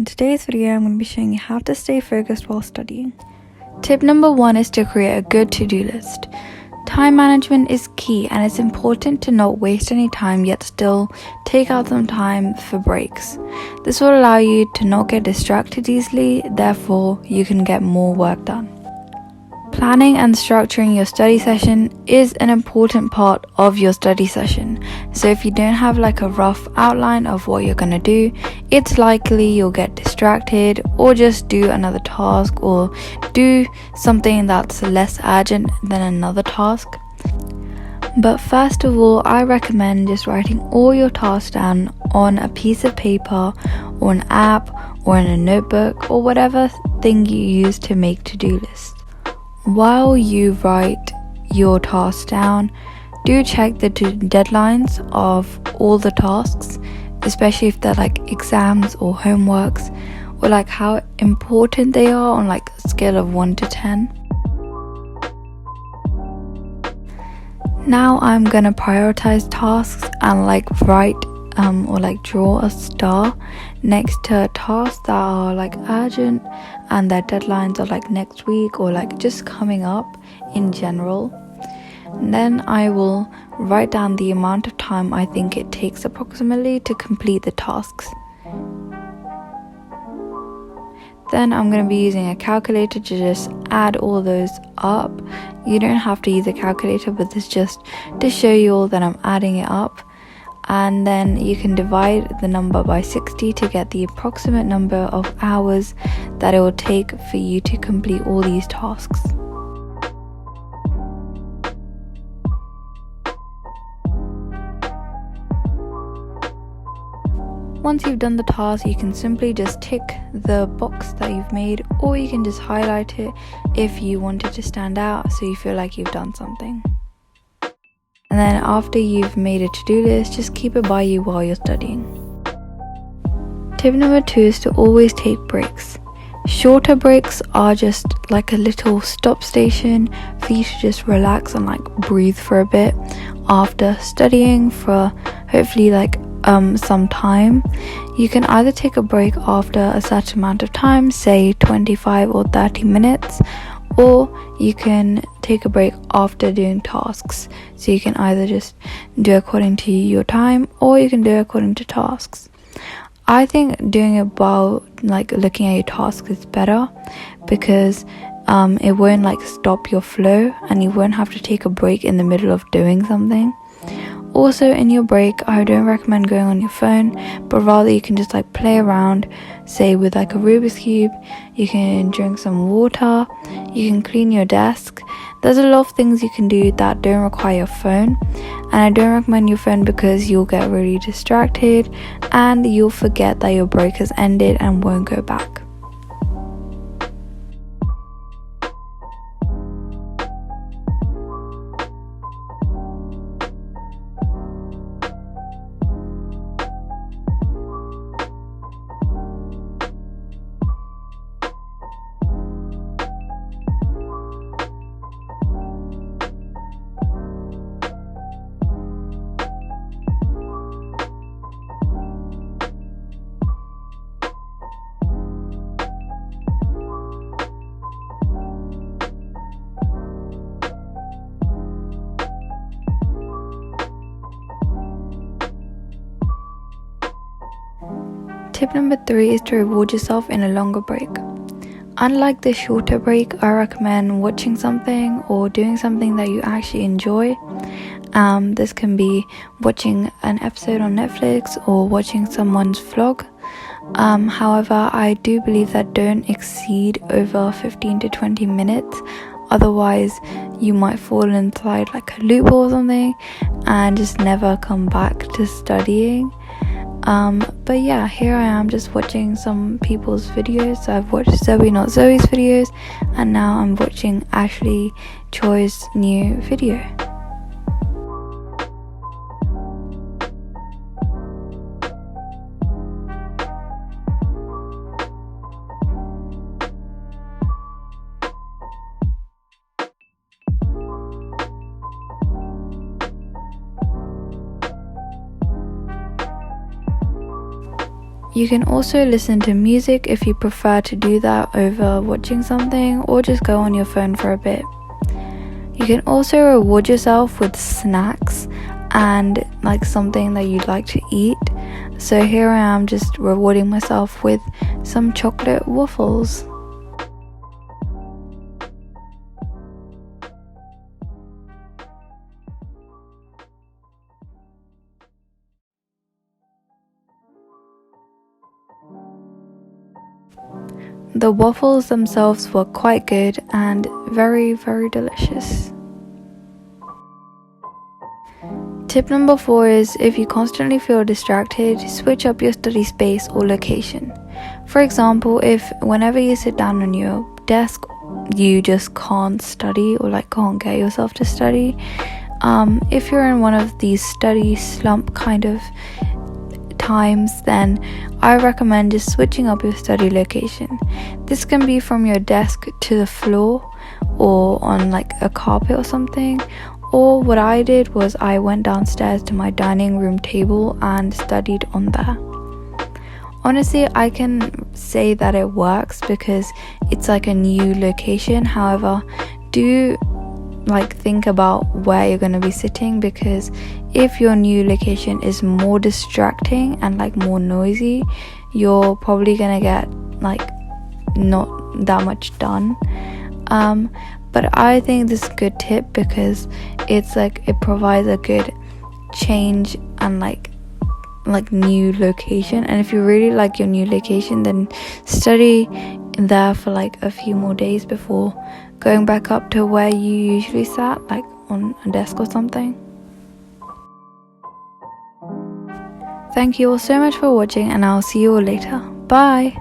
in today's video I'm going to be showing you how to stay focused while studying. Tip number 1 is to create a good to-do list. Time management is key, and it's important to not waste any time yet still take out some time for breaks. This will allow you to not get distracted easily, therefore you can get more work done. Planning and structuring your study session is an important part of your study session. So if you don't have like a rough outline of what you're gonna do, it's likely you'll get distracted or just do another task or do something that's less urgent than another task. But first of all, I recommend just writing all your tasks down on a piece of paper or an app or in a notebook or whatever thing you use to make to-do lists. While you write your tasks down, do check the deadlines of all the tasks, especially if they're like exams or homeworks, or like how important they are on like a scale of 1 to 10. Now I'm gonna prioritize tasks and like write or like draw a star next to tasks that are like urgent and their deadlines are like next week or like just coming up in general. And then I will write down the amount of time I think it takes approximately to complete the tasks. Then I'm going to be using a calculator to just add all those up. You don't have to use a calculator, but this just to show you all that I'm adding it up. And then you can divide the number by 60 to get the approximate number of hours that it will take for you to complete all these tasks. Once you've done the task, you can simply just tick the box that you've made, or you can just highlight it if you want it to stand out so you feel like you've done something. And then after you've made a to-do list, just keep it by you while you're studying. Tip number 2 is to always take breaks. Shorter breaks are just like a little stop station for you to just relax and like breathe for a bit after studying for hopefully like some time. You can either take a break after a certain amount of time, say 25 or 30 minutes, or you can take a break after doing tasks. So you can either just do according to your time or you can do according to tasks. I think doing it while like looking at your tasks is better because it won't like stop your flow and you won't have to take a break in the middle of doing something. Also in your break, I don't recommend going on your phone, but rather you can just like play around, say with like a Rubik's Cube, you can drink some water, you can clean your desk. There's a lot of things you can do that don't require your phone, and I don't recommend your phone because you'll get really distracted and you'll forget that your break has ended and won't go back. Tip number 3 is to reward yourself in a longer break. Unlike the shorter break, I recommend watching something or doing something that you actually enjoy. This can be watching an episode on Netflix or watching someone's vlog. However, I do believe that don't exceed over 15 to 20 minutes. Otherwise, you might fall inside like a loop or something and just never come back to studying. But yeah, here I am just watching some people's videos. So I've watched 𝐨𝐸𝐞𝐧's videos, and now I'm watching 𝐸𝐸𝐞𝐧's new video. You can also listen to music if you prefer to do that over watching something, or just go on your phone for a bit. You can also reward yourself with snacks and like something that you'd like to eat. So here I am just rewarding myself with some chocolate waffles. The waffles themselves were quite good and very, very delicious. Tip number 4 is, if you constantly feel distracted, switch up your study space or location. For example, if whenever you sit down on your desk, you just can't study or like can't get yourself to study, if you're in one of these study slump kind of times, then I recommend just switching up your study location. This can be from your desk to the floor or on like a carpet or something. Or what I did was I went downstairs to my dining room table and studied on there. Honestly, I can say that it works because it's like a new location. However, do like think about where you're going to be sitting, because if your new location is more distracting and like more noisy, you're probably going to get like not that much done. But I think this is a good tip because it's like it provides a good change and like new location. And if you really like your new location, then study there for like a few more days before going back up to where you usually sat, like on a desk or something. Thank you all so much for watching, and I'll see you all later. Bye.